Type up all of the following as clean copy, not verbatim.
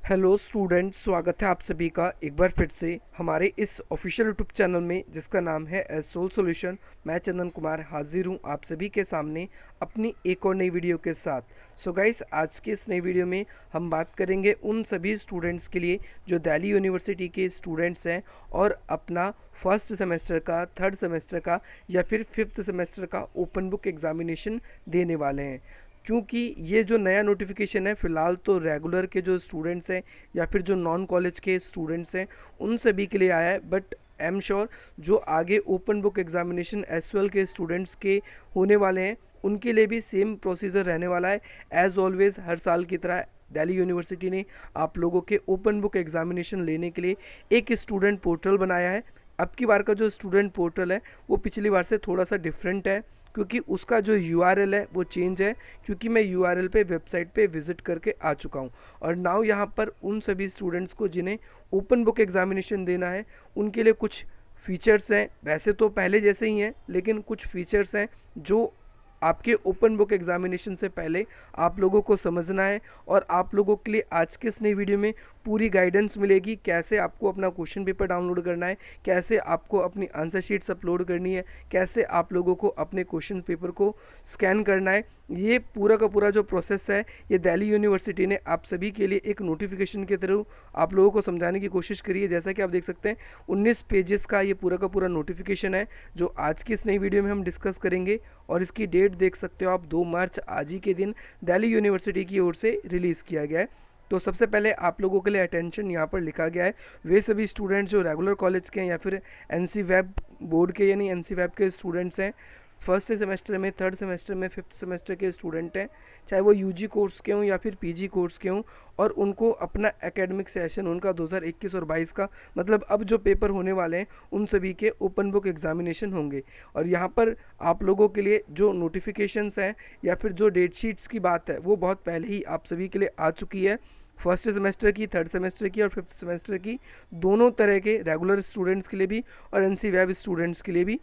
Hello students, स्वागत है आप सभी का एक बार फिर से हमारे इस ऑफिशियल यूट्यूब चैनल में जिसका नाम है एज सोल सॉल्यूशन। मैं चंदन कुमार हाजिर हूँ आप सभी के सामने अपनी एक और नई वीडियो के साथ। सो गाइस, आज के इस नई वीडियो में हम बात करेंगे उन सभी स्टूडेंट्स के लिए जो दिल्ली यूनिवर्सिटी के स्टूडेंट्स हैं और अपना फर्स्ट सेमेस्टर का, थर्ड सेमेस्टर का या फिर फिफ्थ सेमेस्टर का ओपन बुक एग्जामिनेशन देने वाले हैं। क्योंकि ये जो नया नोटिफिकेशन है फ़िलहाल तो रेगुलर के जो स्टूडेंट्स हैं या फिर जो नॉन कॉलेज के स्टूडेंट्स हैं उन सभी के लिए आया है, बट आई एम श्योर जो आगे ओपन बुक एग्जामिनेशन एसवाल के स्टूडेंट्स के होने वाले हैं उनके लिए भी सेम प्रोसीजर रहने वाला है। एज़ ऑलवेज़ हर साल की तरह दिल्ली यूनिवर्सिटी ने आप लोगों के ओपन बुक एग्जामिनेशन लेने के लिए एक स्टूडेंट पोर्टल बनाया है। अब की बार का जो स्टूडेंट पोर्टल है वो पिछली बार से थोड़ा सा डिफरेंट है, क्योंकि उसका जो यूआरएल है वो चेंज है, क्योंकि मैं यूआरएल पे वेबसाइट पे विजिट करके आ चुका हूँ। और नाउ यहाँ पर उन सभी स्टूडेंट्स को जिन्हें ओपन बुक एग्जामिनेशन देना है उनके लिए कुछ फीचर्स हैं। वैसे तो पहले जैसे ही हैं, लेकिन कुछ फीचर्स हैं जो आपके ओपन बुक एग्जामिनेशन से पहले आप लोगों को समझना है। और आप लोगों के लिए आज के इस नई वीडियो में पूरी गाइडेंस मिलेगी, कैसे आपको अपना क्वेश्चन पेपर डाउनलोड करना है, कैसे आपको अपनी आंसर शीट्स अपलोड करनी है, कैसे आप लोगों को अपने क्वेश्चन पेपर को स्कैन करना है। ये पूरा का पूरा जो प्रोसेस है ये दिल्ली यूनिवर्सिटी ने आप सभी के लिए एक नोटिफिकेशन के थ्रू आप लोगों को समझाने की कोशिश करी है। जैसा कि आप देख सकते हैं 19 पेजेस का ये पूरा का पूरा नोटिफिकेशन है जो आज की इस नई वीडियो में हम डिस्कस करेंगे। और इसकी डेट देख सकते हो आप, 2 मार्च आज ही के दिन दिल्ली यूनिवर्सिटी की ओर से रिलीज़ किया गया है। तो सबसे पहले आप लोगों के लिए अटेंशन यहाँ पर लिखा गया है, वे सभी स्टूडेंट्स जो रेगुलर कॉलेज के हैं या फिर एनसी वेब बोर्ड के यानी एनसी वेब के स्टूडेंट्स हैं, फर्स्ट सेमेस्टर में, थर्ड सेमेस्टर में, फिफ्थ सेमेस्टर के स्टूडेंट हैं, चाहे वो यूजी कोर्स के हों या फिर पीजी कोर्स के हों, और उनको अपना एकेडमिक सेशन उनका 2021 और 22 का मतलब अब जो पेपर होने वाले हैं उन सभी के ओपन बुक एग्जामिनेशन होंगे। और यहाँ पर आप लोगों के लिए जो नोटिफिकेशंस हैं या फिर जो डेट शीट्स की बात है वो बहुत पहले ही आप सभी के लिए आ चुकी है। फर्स्ट सेमेस्टर की, थर्ड सेमेस्टर की और फिफ्थ सेमेस्टर की, दोनों तरह के रेगुलर स्टूडेंट्स के लिए भी और एनसी वेब स्टूडेंट्स के लिए भी,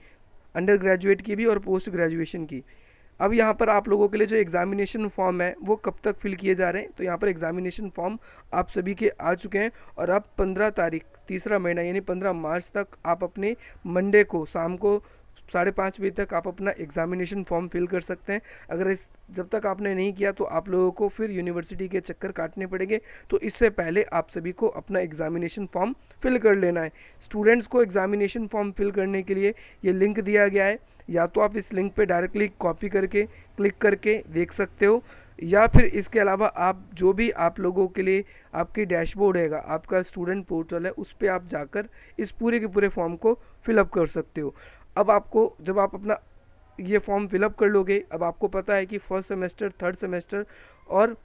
अंडर ग्रेजुएट की भी और पोस्ट ग्रेजुएशन की। अब यहाँ पर आप लोगों के लिए जो एग्जामिनेशन फॉर्म है वो कब तक फिल किए जा रहे हैं, तो यहाँ पर एग्जामिनेशन फॉर्म आप सभी के आ चुके हैं। और अब 15 तारीख, तीसरा महीना यानी 15 मार्च तक आप अपने मंडे को शाम को 5:30 बजे तक आप अपना एग्जामिनेशन फॉर्म फिल कर सकते हैं। अगर इस जब तक आपने नहीं किया तो आप लोगों को फिर यूनिवर्सिटी के चक्कर काटने पड़ेंगे, तो इससे पहले आप सभी को अपना एग्जामिनेशन फॉर्म फिल कर लेना है। स्टूडेंट्स को एग्जामिनेशन फॉर्म फिल करने के लिए ये लिंक दिया गया है, या तो आप इस लिंक पे डायरेक्टली कॉपी करके क्लिक करके देख सकते हो, या फिर इसके अलावा आप जो भी आप लोगों के लिए आपकी डैशबोर्ड हैगा, आपका स्टूडेंट पोर्टल है, उस पर आप जाकर इस पूरे के पूरे फॉर्म को फिलअप कर सकते हो। अब आपको जब आप अपना ये फॉर्म फिलअप कर लोगे, अब आपको पता है कि फर्स्ट सेमेस्टर, थर्ड सेमेस्टर और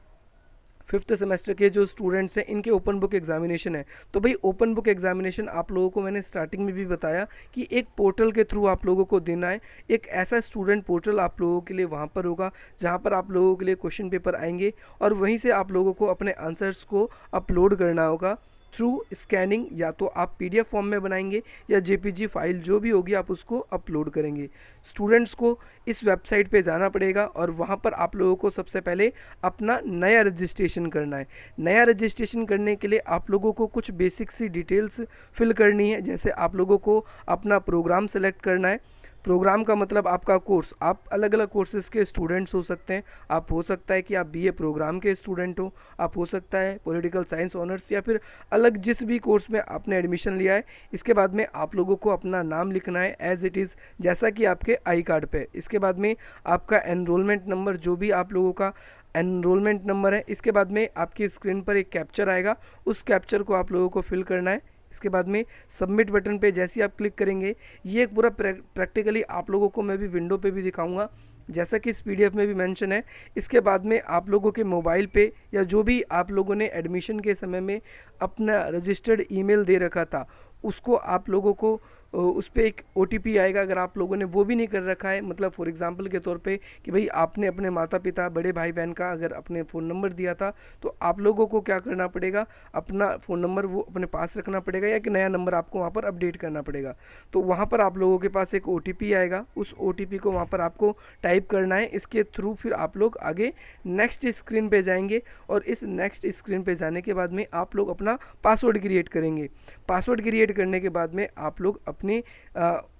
फिफ्थ सेमेस्टर के जो स्टूडेंट्स हैं इनके ओपन बुक एग्जामिनेशन है। तो भाई ओपन बुक एग्जामिनेशन आप लोगों को मैंने स्टार्टिंग में भी बताया कि एक पोर्टल के थ्रू आप लोगों को देना है। एक ऐसा स्टूडेंट पोर्टल आप लोगों के लिए वहाँ पर होगा जहाँ पर आप लोगों के लिए क्वेश्चन पेपर आएंगे और वहीं से आप लोगों को अपने आंसर्स को अपलोड करना होगा थ्रू स्कैनिंग। या तो आप पीडीएफ फॉर्म में बनाएंगे या जेपीजी फाइल जो भी होगी आप उसको अपलोड करेंगे। स्टूडेंट्स को इस वेबसाइट पे जाना पड़ेगा और वहाँ पर आप लोगों को सबसे पहले अपना नया रजिस्ट्रेशन करना है। नया रजिस्ट्रेशन करने के लिए आप लोगों को कुछ बेसिक सी डिटेल्स फिल करनी है, जैसे आप लोगों को अपना प्रोग्राम सेलेक्ट करना है। प्रोग्राम का मतलब आपका कोर्स, आप अलग अलग कोर्सेज़ के स्टूडेंट्स हो सकते हैं। आप हो सकता है कि आप बीए प्रोग्राम के स्टूडेंट हो, आप हो सकता है पॉलिटिकल साइंस ऑनर्स, या फिर अलग जिस भी कोर्स में आपने एडमिशन लिया है। इसके बाद में आप लोगों को अपना नाम लिखना है एज इट इज़, जैसा कि आपके आई कार्ड पे। इसके बाद में आपका एनरोलमेंट नंबर, जो भी आप लोगों का एनरोलमेंट नंबर है। इसके बाद में आपकी स्क्रीन पर एक कैप्चर आएगा, उस कैप्चर को आप लोगों को फिल करना है। इसके बाद में सबमिट बटन पे जैसे ही आप क्लिक करेंगे, ये एक पूरा प्रैक्टिकली आप लोगों को मैं भी विंडो पे भी दिखाऊंगा जैसा कि इस पीडीएफ में भी मेंशन है। इसके बाद में आप लोगों के मोबाइल पे या जो भी आप लोगों ने एडमिशन के समय में अपना रजिस्टर्ड ईमेल दे रखा था उसको आप लोगों को उस पर एक OTP आएगा। अगर आप लोगों ने वो भी नहीं कर रखा है, मतलब फॉर एग्जांपल के तौर पे कि भाई आपने अपने माता पिता बड़े भाई बहन का अगर अपने फ़ोन नंबर दिया था, तो आप लोगों को क्या करना पड़ेगा, अपना फ़ोन नंबर वो अपने पास रखना पड़ेगा या कि नया नंबर आपको वहाँ पर अपडेट करना पड़ेगा। तो वहाँ पर आप लोगों के पास एक OTP आएगा, उस OTP को वहाँ पर आपको टाइप करना है। इसके थ्रू फिर आप लोग आगे नेक्स्ट स्क्रीन पे जाएंगे और इस नेक्स्ट स्क्रीन पे जाने के बाद में आप लोग अपना पासवर्ड क्रिएट करेंगे। पासवर्ड क्रिएट करने के बाद में आप लोग अपने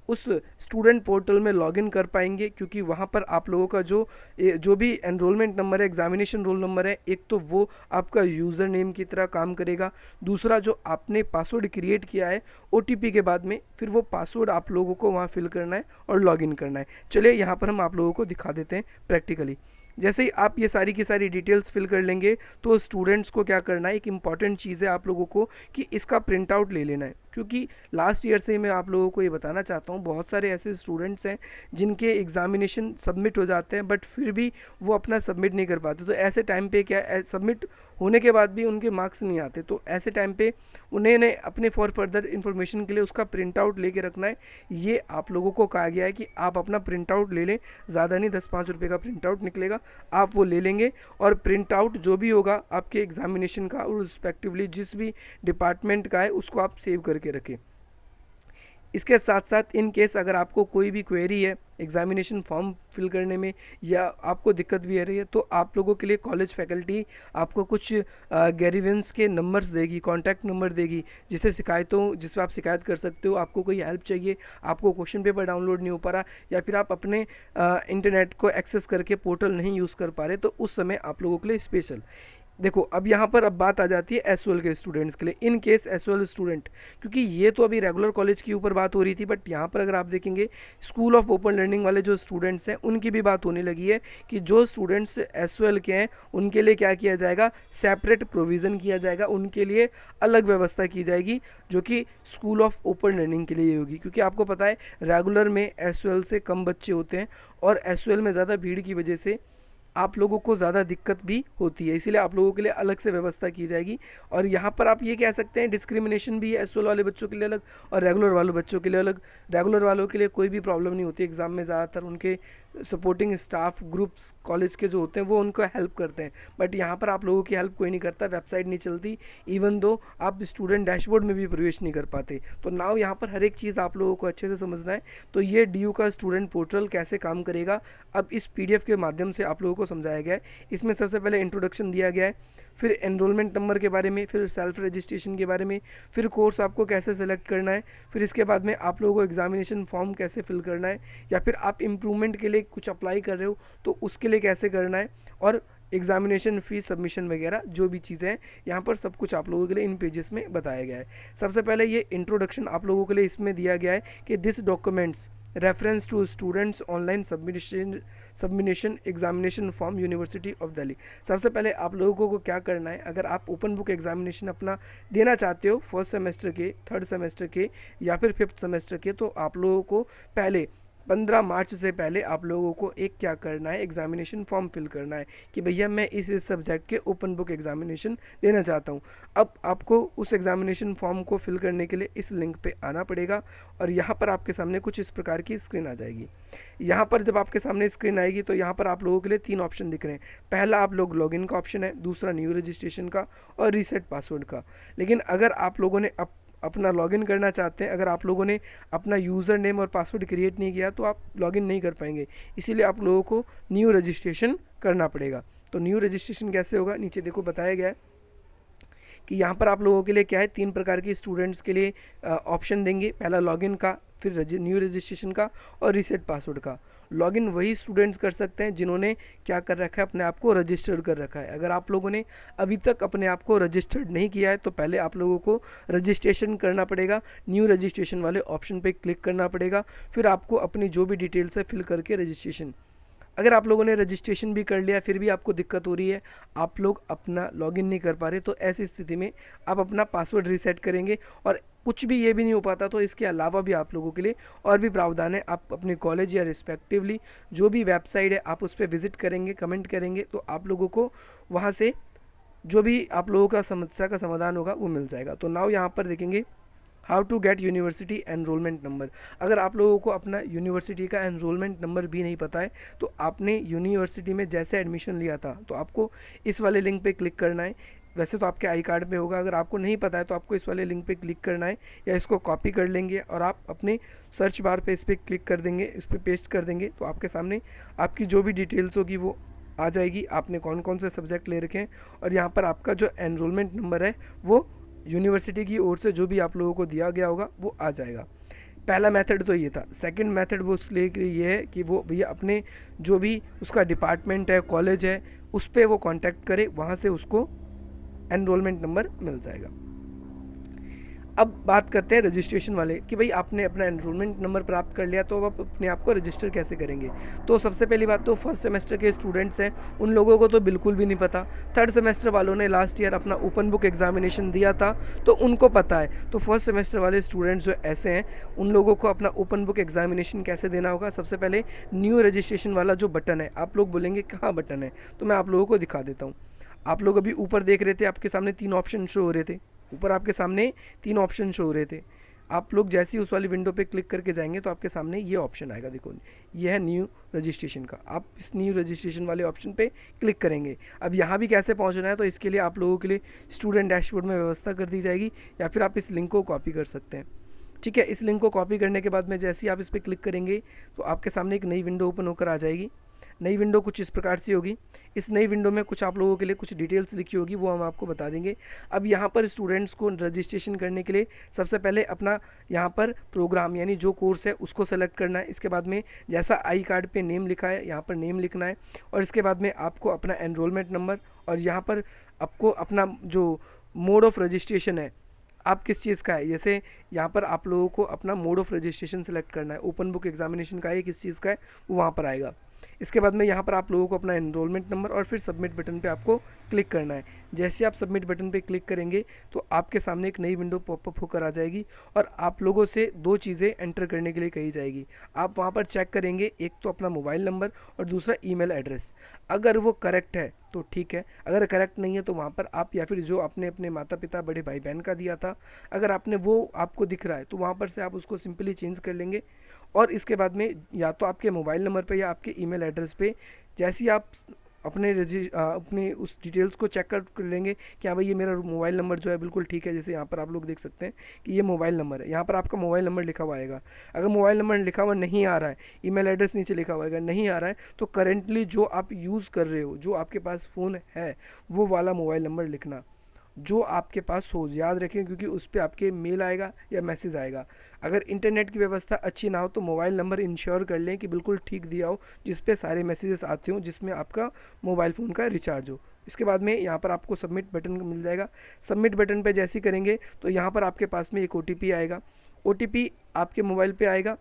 उस स्टूडेंट पोर्टल में लॉगिन कर पाएंगे, क्योंकि वहाँ पर आप लोगों का जो भी एनरोलमेंट नंबर है, एग्जामिनेशन रोल नंबर है, एक तो वो आपका यूज़र नेम की तरह काम करेगा, दूसरा जो आपने पासवर्ड क्रिएट किया है OTP के बाद में, फिर वो पासवर्ड आप लोगों को वहाँ फिल करना है और लॉगिन करना है। चलिए यहाँ पर हम आप लोगों को दिखा देते हैं प्रैक्टिकली। जैसे ही आप ये सारी की सारी डिटेल्स फिल कर लेंगे तो स्टूडेंट्स को क्या करना है, एक इम्पॉर्टेंट चीज़ है आप लोगों को कि इसका प्रिंट आउट ले लेना है। क्योंकि लास्ट ईयर से ही मैं आप लोगों को ये बताना चाहता हूँ, बहुत सारे ऐसे स्टूडेंट्स हैं जिनके एग्जामिनेशन सबमिट हो जाते हैं बट फिर भी वो अपना सबमिट नहीं कर पाते। तो ऐसे टाइम पे क्या, सबमिट होने के बाद भी उनके मार्क्स नहीं आते, तो ऐसे टाइम पे उन्हें अपने फॉर फर्दर इन्फॉर्मेशन के लिए उसका प्रिंट आउट लेके रखना है। ये आप लोगों को कहा गया है कि आप अपना प्रिंट आउट ले लें, ज़्यादा नहीं, 10-5 रुपये का प्रिंट आउट निकलेगा, आप वो ले लेंगे और प्रिंट आउट जो भी होगा आपके एग्जामिनेशन का और रिस्पेक्टिवली जिस भी डिपार्टमेंट का है उसको आप सेव करके रखें। इसके साथ साथ इन केस अगर आपको कोई भी क्वेरी है एग्जामिनेशन फॉर्म फिल करने में या आपको दिक्कत भी आ रही है, तो आप लोगों के लिए कॉलेज फैकल्टी आपको कुछ ग्रीवेंस के नंबर्स देगी, कॉन्टैक्ट नंबर देगी, जिस पर आप शिकायत कर सकते हो। आपको कोई हेल्प चाहिए, आपको क्वेश्चन पेपर डाउनलोड नहीं हो पा रहा या फिर आप अपने इंटरनेट को एक्सेस करके पोर्टल नहीं यूज़ कर पा रहे, तो उस समय आप लोगों के लिए स्पेशल। देखो अब यहाँ पर अब बात आ जाती है SOL के स्टूडेंट्स के लिए। इन केस SOL स्टूडेंट, क्योंकि ये तो अभी रेगुलर कॉलेज के ऊपर बात हो रही थी, बट यहाँ पर अगर आप देखेंगे स्कूल ऑफ ओपन लर्निंग वाले जो स्टूडेंट्स हैं उनकी भी बात होने लगी है कि जो स्टूडेंट्स SOL के हैं उनके लिए क्या किया जाएगा, सेपरेट प्रोविज़न किया जाएगा, उनके लिए अलग व्यवस्था की जाएगी जो कि स्कूल ऑफ ओपन लर्निंग के लिए होगी। क्योंकि आपको पता है रेगुलर में SOL से कम बच्चे होते हैं और SOL में ज़्यादा भीड़ की वजह से आप लोगों को ज़्यादा दिक्कत भी होती है, इसीलिए आप लोगों के लिए अलग से व्यवस्था की जाएगी। और यहाँ पर आप ये कह सकते हैं डिस्क्रिमिनेशन भी है, SOL वाले बच्चों के लिए अलग और रेगुलर वाले बच्चों के लिए अलग। रेगुलर वालों के लिए कोई भी प्रॉब्लम नहीं होती एग्ज़ाम में, ज़्यादातर उनके सपोर्टिंग स्टाफ ग्रुप्स कॉलेज के जो होते हैं वो उनको हेल्प करते हैं, बट यहाँ पर आप लोगों की हेल्प कोई नहीं करता, वेबसाइट नहीं चलती, इवन दो आप स्टूडेंट डैशबोर्ड में भी प्रवेश नहीं कर पाते। तो नाउ यहाँ पर हर एक चीज़ आप लोगों को अच्छे से समझना है। तो ये DU का स्टूडेंट पोर्टल कैसे काम करेगा अब इस PDF के माध्यम से आप लोगों को समझाया गया है। इसमें सबसे पहले इंट्रोडक्शन दिया गया है, फिर एनरोलमेंट नंबर के बारे में, फिर सेल्फ रजिस्ट्रेशन के बारे में, फिर कोर्स आपको कैसे सेलेक्ट करना है, फिर इसके बाद में आप लोगों को एग्जामिनेशन फॉर्म कैसे फिल करना है, या फिर आप इम्प्रूवमेंट के लिए कुछ अप्लाई कर रहे हो तो उसके लिए कैसे करना है, और एग्जामिनेशन फीस सबमिशन वगैरह जो भी चीज़ें हैं यहाँ पर सब कुछ आप लोगों के लिए इन पेजेस में बताया गया है। सबसे पहले ये इंट्रोडक्शन आप लोगों के लिए इसमें दिया गया है कि this documents reference to students online submission examination form university of Delhi. सबसे पहले आप लोगों को क्या करना है, अगर आप ओपन बुक एग्जामिनेशन अपना देना चाहते हो फर्स्ट सेमेस्टर के, थर्ड सेमेस्टर के या फिर फिफ्थ सेमेस्टर के, तो आप लोगों को पहले 15 मार्च से पहले आप लोगों को एक क्या करना है, एग्जामिनेशन फॉर्म फिल करना है कि भैया मैं इस सब्जेक्ट के ओपन बुक एग्जामिनेशन देना चाहता हूँ। अब आपको उस एग्जामिनेशन फॉर्म को फिल करने के लिए इस लिंक पे आना पड़ेगा और यहाँ पर आपके सामने कुछ इस प्रकार की स्क्रीन आ जाएगी। यहाँ पर जब आपके सामने स्क्रीन आएगी तो यहाँ पर आप लोगों के लिए 3 ऑप्शन दिख रहे हैं। पहला आप लोग लॉगिन का ऑप्शन है, दूसरा न्यू रजिस्ट्रेशन का और रीसेट पासवर्ड का। लेकिन अगर आप लोगों ने अपना लॉगिन करना चाहते हैं, अगर आप लोगों ने अपना यूज़र नेम और पासवर्ड क्रिएट नहीं किया तो आप लॉगिन नहीं कर पाएंगे, इसीलिए आप लोगों को न्यू रजिस्ट्रेशन करना पड़ेगा। तो न्यू रजिस्ट्रेशन कैसे होगा, नीचे देखो बताया गया है कि यहाँ पर आप लोगों के लिए क्या है, 3 प्रकार के स्टूडेंट्स के लिए ऑप्शन देंगे। पहला लॉगिन का, फिर न्यू रजिस्ट्रेशन का और रीसेट पासवर्ड का। लॉगिन वही स्टूडेंट्स कर सकते हैं जिन्होंने क्या कर रखा है, अपने आप को रजिस्टर्ड कर रखा है। अगर आप लोगों ने अभी तक अपने आप को रजिस्टर्ड नहीं किया है तो पहले आप लोगों को रजिस्ट्रेशन करना पड़ेगा, न्यू रजिस्ट्रेशन वाले ऑप्शन पे क्लिक करना पड़ेगा, फिर आपको अपनी जो भी डिटेल्स है फिल करके रजिस्ट्रेशन। अगर आप लोगों ने रजिस्ट्रेशन भी कर लिया फिर भी आपको दिक्कत हो रही है, आप लोग अपना लॉगिन नहीं कर पा रहे, तो ऐसी स्थिति में आप अपना पासवर्ड रीसेट करेंगे और कुछ भी ये भी नहीं हो पाता तो इसके अलावा भी आप लोगों के लिए और भी प्रावधान है। आप अपने कॉलेज या रिस्पेक्टिवली जो भी वेबसाइट है आप उस पर विजिट करेंगे, कमेंट करेंगे तो आप लोगों को वहाँ से जो भी आप लोगों का समस्या का समाधान होगा वो मिल जाएगा। तो नाउ यहाँ पर देखेंगे how to get university enrolment number. अगर आप लोगों को अपना यूनिवर्सिटी का एनरोलमेंट नंबर भी नहीं पता है तो आपने यूनिवर्सिटी में जैसे एडमिशन लिया था तो आपको इस वाले लिंक पे क्लिक करना है। वैसे तो आपके आई कार्ड पे होगा, अगर आपको नहीं पता है तो आपको इस वाले लिंक पे क्लिक करना है या इसको कॉपी कर लेंगे और आप अपने सर्च बार पे इस पर क्लिक कर देंगे, इस पर पेस्ट कर देंगे तो आपके सामने आपकी जो भी डिटेल्स होगी वो आ जाएगी, आपने कौन कौन से सब्जेक्ट ले रखे हैं और यहाँ पर आपका जो एनरोलमेंट नंबर है वो यूनिवर्सिटी की ओर से जो भी आप लोगों को दिया गया होगा वो आ जाएगा। पहला मेथड तो ये था। सेकंड मेथड वो उसके लिए ये है कि वो भैया अपने जो भी उसका डिपार्टमेंट है, कॉलेज है, उस पर वो कांटेक्ट करे, वहाँ से उसको एनरोलमेंट नंबर मिल जाएगा। अब बात करते हैं रजिस्ट्रेशन वाले कि भाई आपने अपना एनरोलमेंट नंबर प्राप्त कर लिया तो अब आप अपने आप को रजिस्टर कैसे करेंगे। तो सबसे पहली बात तो फर्स्ट सेमेस्टर के स्टूडेंट्स हैं उन लोगों को तो बिल्कुल भी नहीं पता। थर्ड सेमेस्टर वालों ने लास्ट ईयर अपना ओपन बुक एग्जामिनेशन दिया था तो उनको पता है। तो फर्स्ट सेमेस्टर वाले स्टूडेंट्स जो ऐसे हैं उन लोगों को अपना ओपन बुक एग्जामिनेशन कैसे देना होगा। सबसे पहले न्यू रजिस्ट्रेशन वाला जो बटन है, आप लोग बोलेंगे कहाँ बटन है, तो मैं आप लोगों को दिखा देता हूँ। आप लोग अभी ऊपर देख रहे थे, आपके सामने 3 ऑप्शन शो हो रहे थे, ऊपर आपके सामने 3 ऑप्शन शो हो रहे थे। आप लोग जैसे ही उस वाली विंडो पे क्लिक करके जाएंगे तो आपके सामने ये ऑप्शन आएगा, देखो ये है न्यू रजिस्ट्रेशन का। आप इस न्यू रजिस्ट्रेशन वाले ऑप्शन पे क्लिक करेंगे। अब यहाँ भी कैसे पहुँचना है तो इसके लिए आप लोगों के लिए स्टूडेंट डैशबोर्ड में व्यवस्था कर दी जाएगी या फिर आप इस लिंक को कॉपी कर सकते हैं। ठीक है, इस लिंक को कॉपी करने के बाद में जैसे ही आप इस पर क्लिक करेंगे तो आपके सामने एक नई विंडो ओपन होकर आ जाएगी। नई विंडो कुछ इस प्रकार से होगी। इस नई विंडो में कुछ आप लोगों के लिए कुछ डिटेल्स लिखी होगी, वो हम आपको बता देंगे। अब यहाँ पर स्टूडेंट्स को रजिस्ट्रेशन करने के लिए सबसे पहले अपना यहाँ पर प्रोग्राम यानी जो कोर्स है उसको सेलेक्ट करना है। इसके बाद में जैसा आई कार्ड पे नेम लिखा है यहाँ पर नेम लिखना है और इसके बाद में आपको अपना एनरोलमेंट नंबर और यहाँ पर आपको अपना जो मोड ऑफ रजिस्ट्रेशन है आप किस चीज़ का है, जैसे यहाँ पर आप लोगों को अपना मोड ऑफ रजिस्ट्रेशन सेलेक्ट करना है। ओपन बुक एग्जामिनेशन का है, किस चीज़ का है वो वहाँ पर आएगा। इसके बाद में यहाँ पर आप लोगों को अपना एनरोलमेंट नंबर और फिर सबमिट बटन पे आपको क्लिक करना है। जैसे आप सबमिट बटन पे क्लिक करेंगे तो आपके सामने एक नई विंडो पॉपअप होकर आ जाएगी और आप लोगों से 2 चीज़ें एंटर करने के लिए कही जाएगी। आप वहाँ पर चेक करेंगे, एक तो अपना मोबाइल नंबर और दूसरा ईमेल एड्रेस। अगर वो करेक्ट है तो ठीक है, अगर करेक्ट नहीं है तो वहाँ पर आप या फिर जो आपने अपने माता पिता बड़े भाई बहन का दिया था अगर आपने वो आपको दिख रहा है तो वहाँ पर से आप उसको सिंपली चेंज कर लेंगे। और इसके बाद में या तो आपके मोबाइल नंबर पे या आपके ईमेल एड्रेस पे जैसे ही आप अपने उस डिटेल्स को चेक कर लेंगे कि हाँ भाई ये मेरा मोबाइल नंबर जो है बिल्कुल ठीक है। जैसे यहाँ पर आप लोग देख सकते हैं कि ये मोबाइल नंबर है, यहाँ पर आपका मोबाइल नंबर लिखा हुआ आएगा। अगर मोबाइल नंबर लिखा हुआ नहीं आ रहा है, ईमेल एड्रेस नीचे लिखा हुआ आएगा, नहीं आ रहा है तो करेंटली जो आप यूज़ कर रहे हो, जो आपके पास फ़ोन है वो वाला मोबाइल नंबर लिखना जो आपके पास हो। याद रखें क्योंकि उस पर आपके मेल आएगा या मैसेज आएगा। अगर इंटरनेट की व्यवस्था अच्छी ना हो तो मोबाइल नंबर इंश्योर कर लें कि बिल्कुल ठीक दिया हो, जिस पे सारे मैसेजेस आते हों, जिसमें आपका मोबाइल फ़ोन का रिचार्ज हो। इसके बाद में यहाँ पर आपको सबमिट बटन मिल जाएगा। सबमिट बटन पे जैसे ही करेंगे तो यहाँ पर आपके पास में एक OTP आएगा। OTP आपके मोबाइल पे आएगा।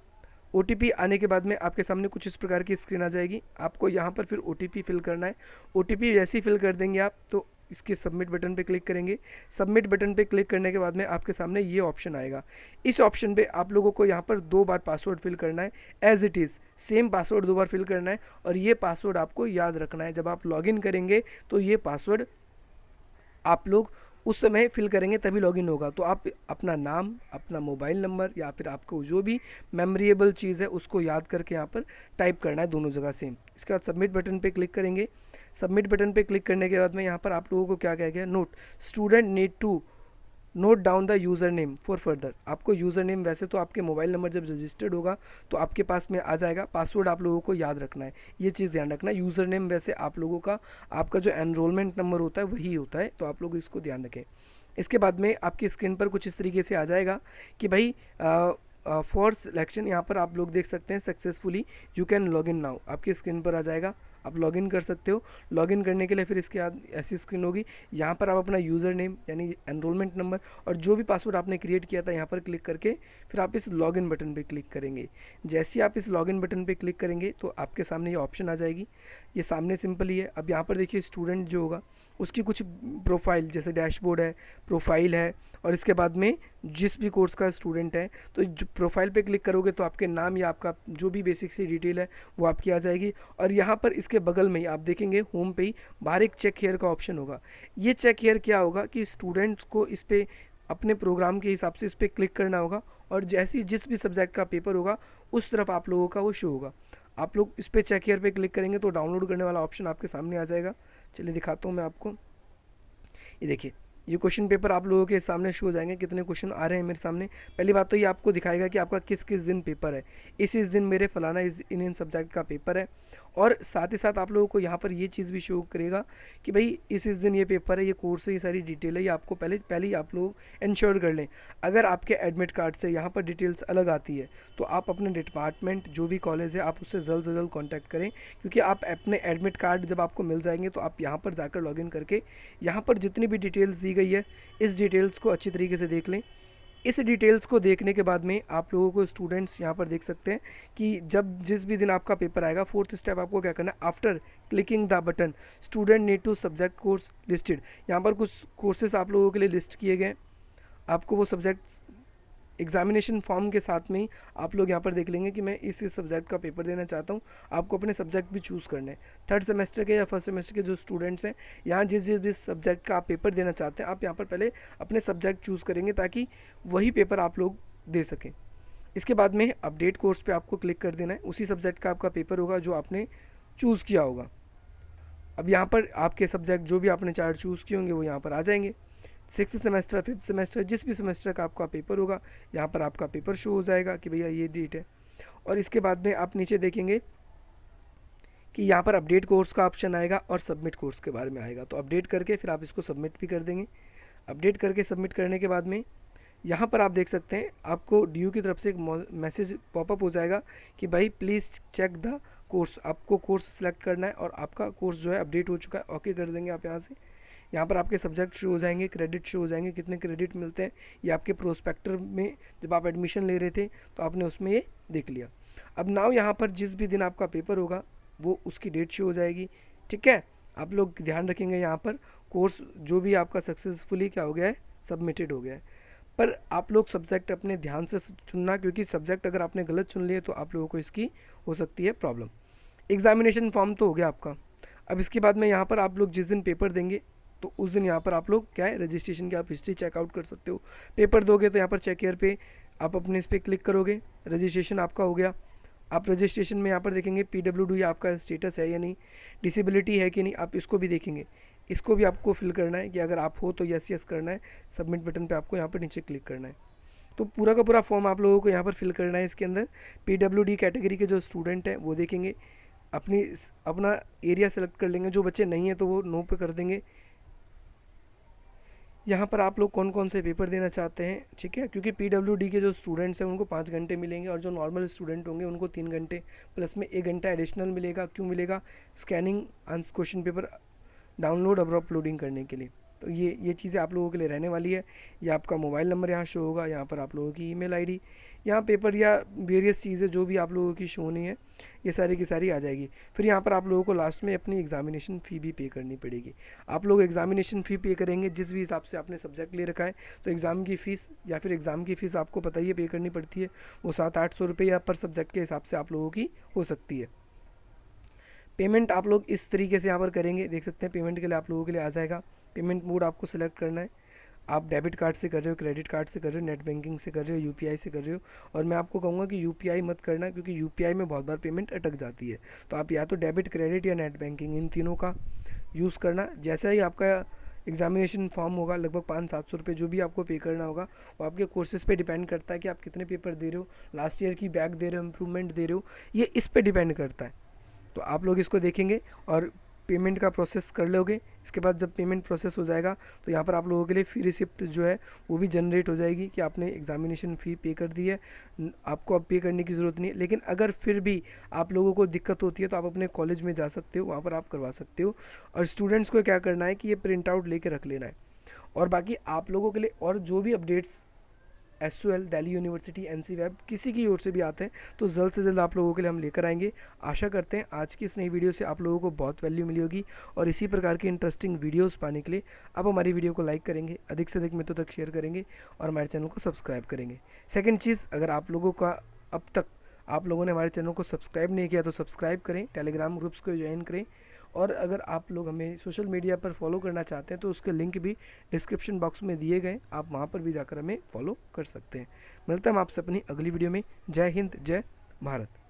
OTP आने के बाद में आपके सामने कुछ इस प्रकार की स्क्रीन आ जाएगी। आपको यहाँ पर फिर OTP फिल करना है। OTP जैसे ही फिल कर देंगे आप तो इसके सबमिट बटन पे क्लिक करेंगे। सबमिट बटन पे क्लिक करने के बाद में आपके सामने ये ऑप्शन आएगा। इस ऑप्शन पे आप लोगों को यहाँ पर 2 बार पासवर्ड फिल करना है। As it is same password 2 बार फिल करना है और ये पासवर्ड आपको याद रखना है। जब आप लॉगिन करेंगे तो ये पासवर्ड आप लोग उस समय फिल करेंगे तभी लॉगिन होगा। तो आप अपना नाम, अपना मोबाइल नंबर या फिर आपको जो भी मेमोरेबल चीज़ है उसको याद करके यहाँ पर टाइप करना है, दोनों जगह सेम। इसके बाद सबमिट बटन पे क्लिक करेंगे। सबमिट बटन पे क्लिक करने के बाद में यहाँ पर आप लोगों को क्या कहा गया, note student need to note down the user name for further. आपको यूज़र नेम वैसे तो आपके मोबाइल नंबर जब रजिस्टर्ड होगा तो आपके पास में आ जाएगा। पासवर्ड आप लोगों को याद रखना है, ये चीज़ ध्यान रखना है। यूज़र नेम वैसे आप लोगों का आपका जो एनरोलमेंट नंबर होता है वही होता है, तो आप लोग इसको ध्यान रखें। इसके बाद में आपकी स्क्रीन पर कुछ इस तरीके से आ जाएगा कि भाई फॉर सिलेक्शन, यहाँ पर आप लोग देख सकते हैं successfully you can log in now, आपकी स्क्रीन पर आ जाएगा। आप लॉगिन कर सकते हो। लॉगिन करने के लिए फिर इसके बाद ऐसी स्क्रीन होगी। यहाँ पर आप अपना यूज़र नेम यानी एनरोलमेंट नंबर और जो भी पासवर्ड आपने क्रिएट किया था यहाँ पर क्लिक करके फिर आप इस लॉगिन बटन पे क्लिक करेंगे। जैसे ही आप इस लॉगिन बटन पे क्लिक करेंगे तो आपके सामने ये ऑप्शन आ जाएगी। ये सामने सिंपल ही है। अब यहाँ पर देखिए स्टूडेंट जो होगा उसकी कुछ प्रोफाइल जैसे डैशबोर्ड है, प्रोफाइल है और इसके बाद में जिस भी कोर्स का स्टूडेंट है तो जो प्रोफाइल पे क्लिक करोगे तो आपके नाम या आपका जो भी बेसिक सी डिटेल है वो आपकी आ जाएगी। और यहाँ पर इसके बगल में ही आप देखेंगे होम पे ही बाहर एक चेक हेयर का ऑप्शन होगा। ये चेक हेयर क्या होगा कि स्टूडेंट्स को इस पर अपने प्रोग्राम के हिसाब से इस पर क्लिक करना होगा और जैसे ही जिस भी सब्जेक्ट का पेपर होगा उस तरफ आप लोगों का वो शो होगा। आप लोग इस पर चेक हियर पे क्लिक करेंगे तो डाउनलोड करने वाला ऑप्शन आपके सामने आ जाएगा। चलिए दिखाता हूँ मैं आपको। ये देखिए, ये क्वेश्चन पेपर आप लोगों के सामने शो हो जाएंगे, कितने क्वेश्चन आ रहे हैं मेरे सामने। पहली बात तो ये आपको दिखाएगा कि आपका किस किस दिन पेपर है। इस दिन मेरे फलाना इन सब्जेक्ट का पेपर है। और साथ ही साथ आप लोगों को यहाँ पर ये चीज़ भी शो करेगा कि भाई इस दिन ये पेपर है, ये कोर्स है, ये सारी डिटेल है, ये आपको पहले ही आप लोग इंश्योर कर लें। अगर आपके एडमिट कार्ड से यहाँ पर डिटेल्स अलग आती है तो आप अपने डिपार्टमेंट जो भी कॉलेज है आप उससे जल्द से जल्द कॉन्टैक्ट करें, क्योंकि आप अपने एडमिट कार्ड जब आपको मिल जाएंगे तो आप यहाँ पर जाकर लॉगिन करके यहाँ पर जितनी भी डिटेल्स दी गई है इस डिटेल्स को अच्छी तरीके से देख लें। इस डिटेल्स को देखने के बाद में आप लोगों को स्टूडेंट्स यहाँ पर देख सकते हैं कि जब जिस भी दिन आपका पेपर आएगा, फोर्थ स्टेप आपको क्या करना है, after clicking the button student need to subject course listed, यहाँ पर कुछ कोर्सेज आप लोगों के लिए लिस्ट किए गए। आपको वो सब्जेक्ट एग्जामिनेशन फॉर्म के साथ में ही आप लोग यहाँ पर देख लेंगे कि मैं इस सब्जेक्ट का पेपर देना चाहता हूँ। आपको अपने सब्जेक्ट भी चूज़ करने हैं। थर्ड सेमेस्टर के या फर्स्ट सेमेस्टर के जो स्टूडेंट्स हैं, यहाँ जिस सब्जेक्ट का आप पेपर देना चाहते हैं आप यहाँ पर पहले अपने सब्जेक्ट चूज़ करेंगे ताकि वही पेपर आप लोग दे सकें। इसके बाद में अपडेट कोर्स पर आपको क्लिक कर देना है। उसी सब्जेक्ट का आपका पेपर होगा जो आपने चूज़ किया होगा। अब यहाँ पर आपके सब्जेक्ट जो भी आपने चार्ट चूज़ किए होंगे वो यहाँ पर आ जाएंगे। सिक्स सेमेस्टर, फिफ्थ सेमेस्टर, जिस भी सेमेस्टर का आपका पेपर होगा यहाँ पर आपका पेपर शो हो जाएगा कि भैया ये डेट है। और इसके बाद में आप नीचे देखेंगे कि यहाँ पर अपडेट कोर्स का ऑप्शन आएगा और सबमिट कोर्स के बारे में आएगा। तो अपडेट करके फिर आप इसको सबमिट भी कर देंगे। अपडेट करके सबमिट करने के बाद में यहाँ पर आप देख सकते हैं आपको ड्यू की तरफ से एक मैसेज पॉपअप हो जाएगा कि भाई प्लीज़ चेक द कोर्स। आपको कोर्स सेलेक्ट करना है और आपका कोर्स जो है अपडेट हो चुका है। ओके कर देंगे आप यहाँ से। यहाँ पर आपके सब्जेक्ट शो हो जाएंगे, क्रेडिट शो हो जाएंगे, कितने क्रेडिट मिलते हैं ये आपके प्रोस्पेक्टर में जब आप एडमिशन ले रहे थे तो आपने उसमें ये देख लिया। अब नाउ यहाँ पर जिस भी दिन आपका पेपर होगा वो उसकी डेट शो हो जाएगी। ठीक है, आप लोग ध्यान रखेंगे यहाँ पर कोर्स जो भी आपका सक्सेसफुली क्या हो गया है, सबमिटेड हो गया है। पर आप लोग सब्जेक्ट अपने ध्यान से चुनना, क्योंकि सब्जेक्ट अगर आपने गलत चुन लिए तो आप लोगों को इसकी हो सकती है प्रॉब्लम। एग्जामिनेशन फॉर्म तो हो गया आपका। अब इसके बाद में यहाँ पर आप लोग जिस दिन पेपर देंगे तो उस दिन यहाँ पर आप लोग क्या है, रजिस्ट्रेशन की आप हिस्ट्री चेकआउट कर सकते हो। पेपर दोगे तो यहाँ पर चेक हियर पे आप अपने इस पर क्लिक करोगे, रजिस्ट्रेशन आपका हो गया। आप रजिस्ट्रेशन में यहाँ पर देखेंगे PWD आपका स्टेटस है या नहीं, डिसेबिलिटी है कि नहीं, आप इसको भी देखेंगे। इसको भी आपको फिल करना है कि अगर आप हो तो यस यस करना है। सबमिट बटन पे आपको यहाँ पर नीचे क्लिक करना है। तो पूरा का पूरा फॉर्म आप लोगों को यहाँ पर फिल करना है। इसके अंदर PWD कैटेगरी के जो स्टूडेंट हैं वो देखेंगे, अपना एरिया सेलेक्ट कर लेंगे। जो बच्चे नहीं हैं तो वो नो पे कर देंगे। यहाँ पर आप लोग कौन कौन से पेपर देना चाहते हैं, ठीक है, क्योंकि PWD के जो स्टूडेंट्स हैं उनको 5 घंटे मिलेंगे और जो नॉर्मल स्टूडेंट होंगे उनको 3 घंटे प्लस में 1 घंटा एडिशनल मिलेगा। क्यों मिलेगा? स्कैनिंग क्वेश्चन पेपर डाउनलोड और अपलोडिंग करने के लिए। तो ये चीज़ें आप लोगों के लिए रहने वाली है। ये आपका मोबाइल नंबर यहाँ शो होगा, यहाँ पर आप लोगों की ईमेल आईडी, यहाँ पेपर या वेरियस चीज़ें जो भी आप लोगों की शो नहीं है ये सारी की सारी आ जाएगी। फिर यहाँ पर आप लोगों को लास्ट में अपनी एग्जामिनेशन फ़ी भी पे करनी पड़ेगी। आप लोग एग्जामिनेशन फ़ी पे करेंगे जिस भी हिसाब से आपने सब्जेक्ट ले रखा है, तो एग्ज़ाम की फ़ीस या फिर एग्ज़ाम की फ़ीस आपको पता ही है पे करनी पड़ती है। वो 700-800 रुपये या पर सब्जेक्ट के हिसाब से आप लोगों की हो सकती है। पेमेंट आप लोग इस तरीके से यहाँ पर करेंगे, देख सकते हैं पेमेंट के लिए आप लोगों के लिए आ जाएगा। पेमेंट मोड आपको सिलेक्ट करना है। आप डेबिट कार्ड से कर रहे हो, क्रेडिट कार्ड से कर रहे हो, नेट बैंकिंग से कर रहे हो, UPI से कर रहे हो। और मैं आपको कहूँगा कि UPI मत करना, क्योंकि UPI में बहुत बार पेमेंट अटक जाती है। तो आप या तो डेबिट, क्रेडिट या नेट बैंकिंग इन तीनों का यूज़ करना। जैसा ही आपका एग्जामिनेशन फॉर्म होगा लगभग 500-700 रुपये जो भी आपको पे करना होगा, वो आपके कोर्सेज़ पे डिपेंड करता है कि आप कितने पेपर दे रहे हो, लास्ट ईयर की बैक दे रहे हो, इम्प्रूवमेंट दे रहे हो, ये इस पर डिपेंड करता है। तो आप लोग इसको देखेंगे और पेमेंट का प्रोसेस कर लोगे। इसके बाद जब पेमेंट प्रोसेस हो जाएगा तो यहाँ पर आप लोगों के लिए फ़ी रिसिप्ट जो है वो भी जनरेट हो जाएगी कि आपने एग्जामिनेशन फ़ी पे कर दी है, आपको अब पे करने की ज़रूरत नहीं है। लेकिन अगर फिर भी आप लोगों को दिक्कत होती है तो आप अपने कॉलेज में जा सकते हो, वहाँ पर आप करवा सकते हो। और स्टूडेंट्स को क्या करना है कि ये प्रिंट आउट लेके रख लेना है। और बाकी आप लोगों के लिए और जो भी updates SOL, Delhi university, NC web किसी की ओर से भी आते हैं तो जल्द से जल्द आप लोगों के लिए हम लेकर आएंगे। आशा करते हैं आज की इस नई वीडियो से आप लोगों को बहुत वैल्यू मिली होगी और इसी प्रकार की इंटरेस्टिंग वीडियोस पाने के लिए आप हमारी वीडियो को लाइक करेंगे, अधिक से अधिक मित्रों तक शेयर करेंगे और हमारे चैनल को सब्सक्राइब करेंगे। सेकेंड चीज़, अगर आप लोगों का अब तक आप लोगों ने हमारे चैनल को सब्सक्राइब नहीं किया तो सब्सक्राइब करें, टेलीग्राम ग्रुप्स को ज्वाइन करें और अगर आप लोग हमें सोशल मीडिया पर फॉलो करना चाहते हैं तो उसके लिंक भी डिस्क्रिप्शन बॉक्स में दिए गए, आप वहाँ पर भी जाकर हमें फॉलो कर सकते हैं। मिलता है हम आपसे अपनी अगली वीडियो में। जय हिंद, जय भारत।